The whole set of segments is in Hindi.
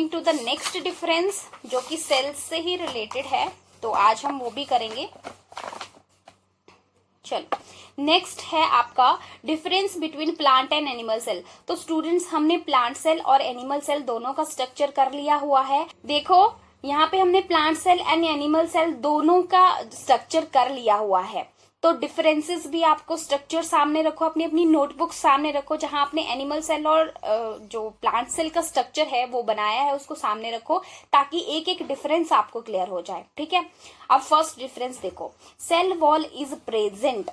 Moving to the next difference जो कि सेल्स से ही रिलेटेड है, तो आज हम वो भी करेंगे। चलो, नेक्स्ट है आपका difference between plant and animal cell. तो स्टूडेंट्स, हमने प्लांट सेल और एनिमल सेल दोनों का स्ट्रक्चर कर लिया हुआ है। देखो यहाँ पे हमने plant cell and animal cell दोनों का स्ट्रक्चर कर लिया हुआ है। तो डिफरेंसेस भी आपको स्ट्रक्चर सामने रखो, अपनी अपनी नोटबुक सामने रखो, जहां आपने एनिमल सेल और जो प्लांट सेल का स्ट्रक्चर है वो बनाया है उसको सामने रखो, ताकि एक एक डिफरेंस आपको क्लियर हो जाए। ठीक है, अब फर्स्ट डिफरेंस देखो, cell wall is present,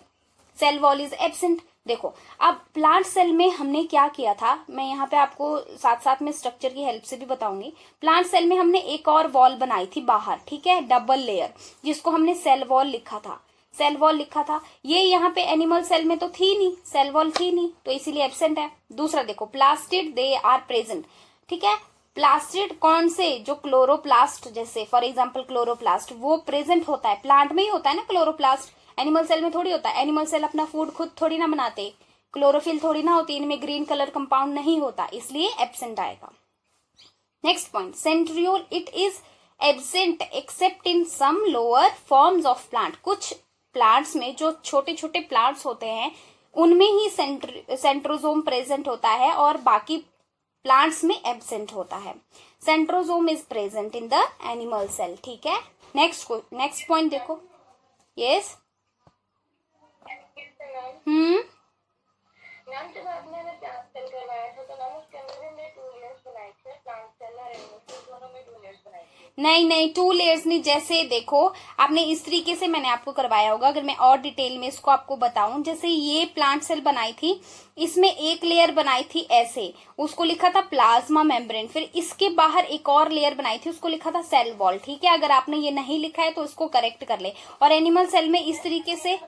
cell wall is absent. देखो, अब प्लांट सेल में हमने क्या किया था, मैं यहाँ पे आपको साथ साथ में स्ट्रक्चर की हेल्प से भी बताऊंगी। प्लांट सेल में हमने एक और वॉल बनाई थी बाहर, ठीक है, डबल लेयर, जिसको हमने सेल वॉल लिखा था, सेल वॉल लिखा था। ये यहाँ पे एनिमल सेल में तो थी नहीं, सेल वॉल थी नहीं, तो इसीलिए एब्सेंट है। दूसरा देखो, प्लास्टिड दे आर प्रेजेंट। ठीक है, प्लास्टिड कौन से, जो क्लोरोप्लास्ट, जैसे फॉर एग्जांपल क्लोरोप्लास्ट, वो प्रेजेंट होता है, प्लांट में ही होता है ना क्लोरोप्लास्ट, एनिमल सेल में थोड़ी होता है। एनिमल सेल अपना फूड खुद थोड़ी ना बनाते, क्लोरोफिल थोड़ी ना होती, इनमें ग्रीन कलर कंपाउंड नहीं होता, इसलिए एब्सेंट आएगा। Next point, centriole it is absent except in some lower forms of plant. कुछ प्लांट्स में, जो छोटे छोटे प्लांट्स होते हैं, उनमें ही सेंट्रोजोम प्रेजेंट होता है और बाकी प्लांट्स में एब्सेंट होता है। Centrosome is present in the animal cell. ठीक है, नेक्स्ट पॉइंट देखो। यस, मैम, जब आपने हमें प्लांट सेल करवाया था तो मैम उसके अंदर हमने 2 लेयर्स बनाए थे, प्लांट सेल और एनिमल सेल दोनों में 2 लेयर्स बनाए थे। नहीं 2 लेयर्स नहीं, जैसे देखो आपने इस तरीके से मैंने आपको करवाया होगा। अगर मैं और डिटेल में इसको आपको बताऊं, जैसे ये प्लांट सेल बनाई थी, इसमें एक लेयर बनाई थी ऐसे, उसको लिखा था प्लाज्मा मेम्ब्रेन, फिर इसके बाहर एक और लेयर बनाई थी, उसको लिखा था सेल वॉल। ठीक है, अगर आपने ये नहीं लिखा है तो इसको करेक्ट कर ले। और एनिमल सेल में इस तरीके से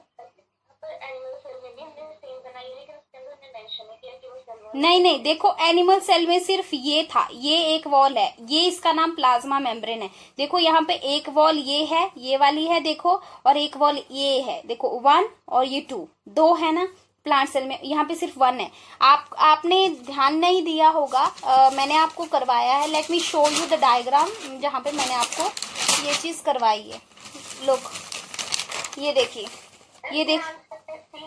नहीं, देखो एनिमल सेल में सिर्फ ये था, ये एक वॉल है, ये इसका नाम प्लाज्मा मेम्ब्रेन है। देखो यहाँ पे एक वॉल ये है, ये वाली है देखो, और एक वॉल ये है देखो, 1 और ये 2 है ना प्लांट सेल में, यहाँ पे सिर्फ 1 है। आपने ध्यान नहीं दिया होगा, मैंने आपको करवाया है। Let me show you the diagram, जहाँ पे मैंने आपको ये चीज करवाई है। लुक, ये देखिए,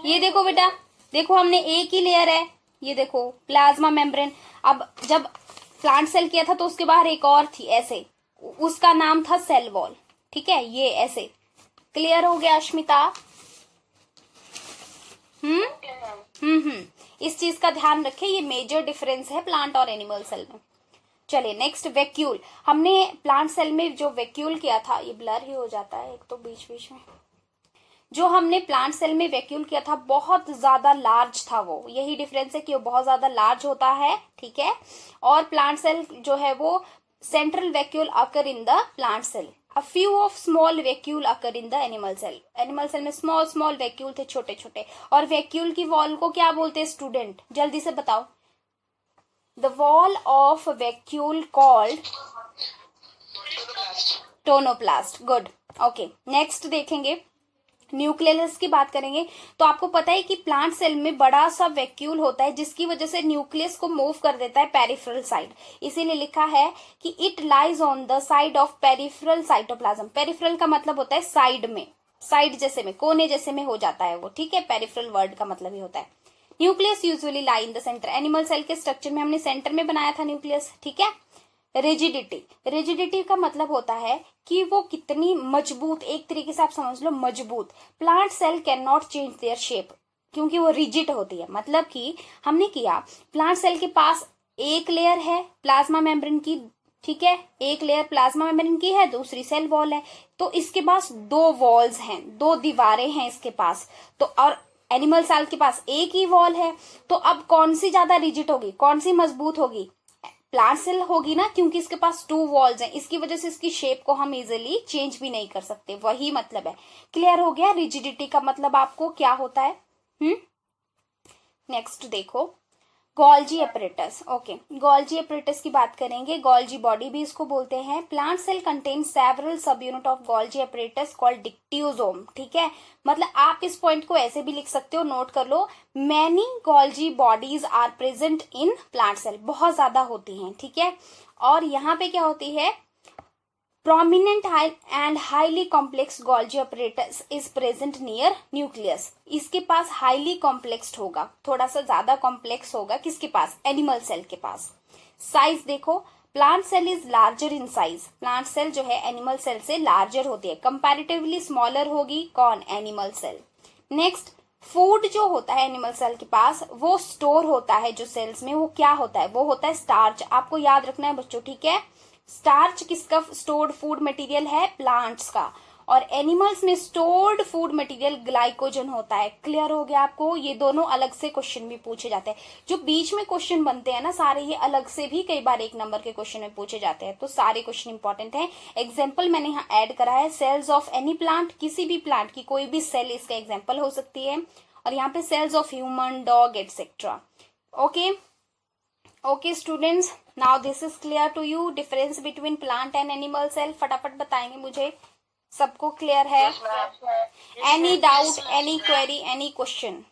ये देखो बेटा, देखो हमने एक ही लेयर है, ये देखो प्लाज्मा मेम्ब्रेन। अब जब प्लांट सेल किया था तो उसके बाहर एक और थी ऐसे, उसका नाम था सेल वॉल। ठीक है, ये ऐसे क्लियर हो गया अश्मिता? इस चीज का ध्यान रखें, ये मेजर डिफरेंस है प्लांट और एनिमल सेल में। चलिए नेक्स्ट, वैक्यूल। हमने प्लांट सेल में जो वैक्यूल किया था, ये ब्लर ही हो जाता है एक तो बीच बीच में, जो हमने प्लांट सेल में वैक्यूल किया था बहुत ज्यादा लार्ज था वो, यही डिफरेंस है कि वो बहुत ज्यादा लार्ज होता है। ठीक है, और प्लांट सेल जो है वो central vacuole occur in the plant cell, a few of small vacuole occur in the animal cell. Animal cell में स्मॉल वैक्यूल थे, छोटे छोटे। और वैक्यूल की वॉल को क्या बोलते हैं स्टूडेंट, जल्दी से बताओ? The wall of vacuole called tonoplast. Good, okay. Next देखेंगे, न्यूक्लियस की बात करेंगे। तो आपको पता है कि प्लांट सेल में बड़ा सा वैक्यूल होता है, जिसकी वजह से न्यूक्लियस को मूव कर देता है पेरिफेरल साइड, इसीलिए लिखा है कि it lies on the side of peripheral cytoplasm. Peripheral का मतलब होता है साइड में, साइड जैसे में, कोने जैसे में हो जाता है वो। ठीक है, पेरिफेरल वर्ड का मतलब ही होता है। Nucleus usually lie in the centre. Animal cell के स्ट्रक्चर में हमने सेंटर में बनाया था न्यूक्लियस। ठीक है, रिजिडिटी का मतलब होता है कि वो कितनी मजबूत, एक तरीके से आप समझ लो मजबूत। Plant cell can not change their shape, क्योंकि वो रिजिड होती है। मतलब कि हमने किया, प्लांट सेल के पास एक लेयर है प्लाज्मा मेम्ब्रेन की, ठीक है, एक लेयर प्लाज्मा मेम्ब्रेन की है, दूसरी सेल वॉल है, तो इसके पास 2 वॉल्स हैं, 2 दीवारें हैं इसके पास। तो और एनिमल सेल के पास एक ही वॉल है, तो अब कौन सी ज्यादा रिजिड होगी, कौन सी मजबूत होगी? प्लांट सेल होगी ना, क्योंकि इसके पास 2 वॉल्स हैं, इसकी वजह से इसकी शेप को हम इजिली चेंज भी नहीं कर सकते, वही मतलब है। क्लियर हो गया? रिजिडिटी का मतलब आपको क्या होता है? नेक्स्ट देखो, Golgi apparatus, okay, Golgi apparatus की बात करेंगे, गोल्जी बॉडी भी इसको बोलते हैं। Plant cell contain several sub unit of Golgi apparatus called dictyosome, ठीक है। मतलब आप इस पॉइंट को ऐसे भी लिख सकते हो, नोट कर लो, many Golgi bodies are present in plant cell, बहुत ज्यादा होती हैं, ठीक है। और यहाँ पे क्या होती है, prominent and highly complex Golgi apparatus is present near nucleus। इसके पास highly complexed होगा, थोड़ा सा ज्यादा कॉम्प्लेक्स होगा, किसके पास, एनिमल सेल के पास। साइज देखो, plant cell is larger in size, plant cell जो है एनिमल सेल से लार्जर होती है, कंपैरेटिवली स्मॉलर होगी कौन, एनिमल सेल। नेक्स्ट, फूड जो होता है एनिमल सेल के पास वो स्टोर होता है जो सेल्स में, वो क्या होता है, वो होता है स्टार्च। आपको याद रखना है बच्चों, ठीक है। स्टार्च किसका स्टोर्ड फूड मटेरियल है, प्लांट्स का। और एनिमल्स में स्टोर्ड फूड मटेरियल ग्लाइकोजन होता है। क्लियर हो गया आपको, ये दोनों अलग से क्वेश्चन भी पूछे जाते हैं। जो बीच में क्वेश्चन बनते हैं ना सारे, ये अलग से भी कई बार 1 नंबर के क्वेश्चन में पूछे जाते हैं, तो सारे क्वेश्चन इंपॉर्टेंट हैं। एग्जाम्पल मैंने यहाँ ऐड करा है, सेल्स ऑफ एनी प्लांट, किसी भी प्लांट की कोई भी सेल इसका एग्जाम्पल हो सकती है। और यहाँ पे cells of human, dog etcetera. Okay students, now this is clear to you, difference between plant and animal cell. फटाफट बताएंगे मुझे, सबको क्लियर है? Any doubt, any query, any question?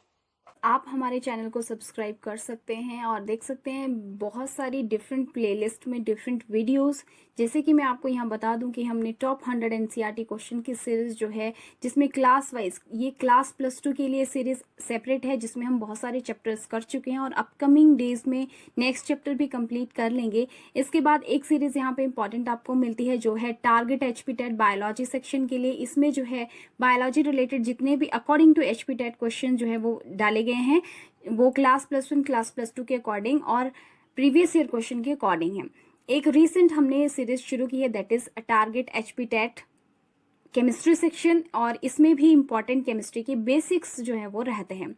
आप हमारे चैनल को सब्सक्राइब कर सकते हैं और देख सकते हैं बहुत सारी डिफरेंट प्लेलिस्ट में डिफरेंट वीडियोस। जैसे कि मैं आपको यहाँ बता दूं कि हमने टॉप 100 एनसीईआरटी क्वेश्चन की सीरीज जो है, जिसमें क्लास वाइज, ये क्लास +2 के लिए सीरीज सेपरेट है, जिसमें हम बहुत सारे चैप्टर्स कर चुके हैं और अपकमिंग डेज में नेक्स्ट चैप्टर भी कंप्लीट कर लेंगे। इसके बाद एक सीरीज यहाँ पे इंपॉर्टेंट आपको मिलती है जो है टारगेट HPTET बायोलॉजी सेक्शन के लिए। इसमें जो है बायोलॉजी रिलेटेड जितने भी अकॉर्डिंग टू HPTET क्वेश्चन जो है वो डाले गए हैं, वो क्लास +1 क्लास +2 के अकॉर्डिंग और प्रीवियस ईयर क्वेश्चन के अकॉर्डिंग है। एक रिसेंट हमने सीरीज शुरू की है, that is target HPTET chemistry section, और इसमें भी इंपॉर्टेंट केमिस्ट्री के बेसिक्स जो है वो रहते हैं।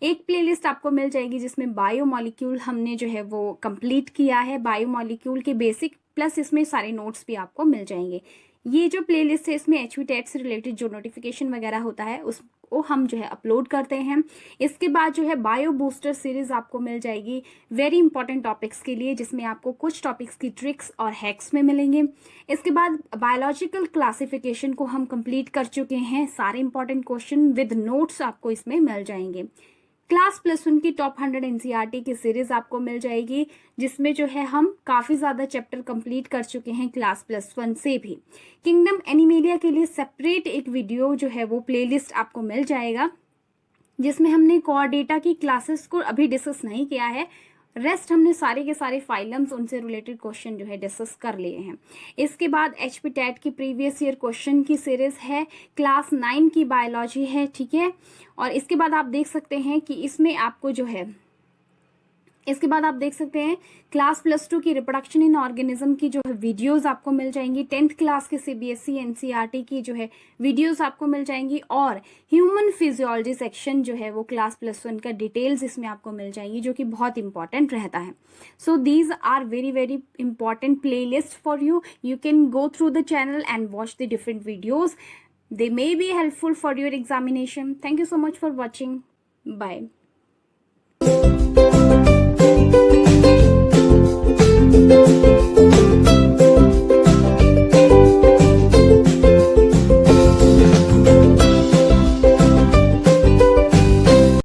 एक प्लेलिस्ट आपको मिल जाएगी जिसमें बायोमॉलिक्यूल हमने जो है वो कंप्लीट किया है, बायोमॉलिक्यूल के बेसिक प्लस इसमें सारे नोट्स भी आपको मिल जाएंगे। ये जो प्लेलिस्ट है इसमें HPTET से रिलेटेड जो नोटिफिकेशन वगैरह होता है उसको हम जो है अपलोड करते हैं। इसके बाद जो है बायो बूस्टर सीरीज आपको मिल जाएगी वेरी इंपॉर्टेंट टॉपिक्स के लिए, जिसमें आपको कुछ टॉपिक्स की ट्रिक्स और हैक्स में मिलेंगे। इसके बाद बायोलॉजिकल क्लासिफिकेशन को हम कंप्लीट कर चुके हैं, सारे इंपॉर्टेंट क्वेश्चन विद नोट्स आपको इसमें मिल जाएंगे। क्लास +1 की टॉप 100 एनसीईआरटी की सीरीज आपको मिल जाएगी, जिसमें जो है हम काफ़ी ज़्यादा चैप्टर कंप्लीट कर चुके हैं क्लास +1 से भी। किंगडम एनिमेलिया के लिए सेपरेट एक वीडियो जो है वो प्लेलिस्ट आपको मिल जाएगा, जिसमें हमने कोर डेटा की क्लासेस को अभी डिस्कस नहीं किया है, रेस्ट हमने सारे के सारे फाइलम्स उनसे रिलेटेड क्वेश्चन जो है डिस्कस कर लिए हैं। इसके बाद HPTET की प्रीवियस ईयर क्वेश्चन की सीरीज है, क्लास 9 की बायोलॉजी है, ठीक है। और इसके बाद आप देख सकते हैं कि इसमें आपको जो है, इसके बाद आप देख सकते हैं क्लास +2 की रिप्रोडक्शन इन ऑर्गेनिज्म की जो है वीडियोस आपको मिल जाएंगी, 10th क्लास के CBSE NCERT की जो है वीडियोस आपको मिल जाएंगी, और ह्यूमन फिजियोलॉजी सेक्शन जो है वो क्लास +1 का डिटेल्स इसमें आपको मिल जाएंगी, जो कि बहुत इंपॉर्टेंट रहता है। So these are very very important play list for you. You can go through the channel and watch the different videos. They may be helpful for your examination. Thank you so much for watching. Bye.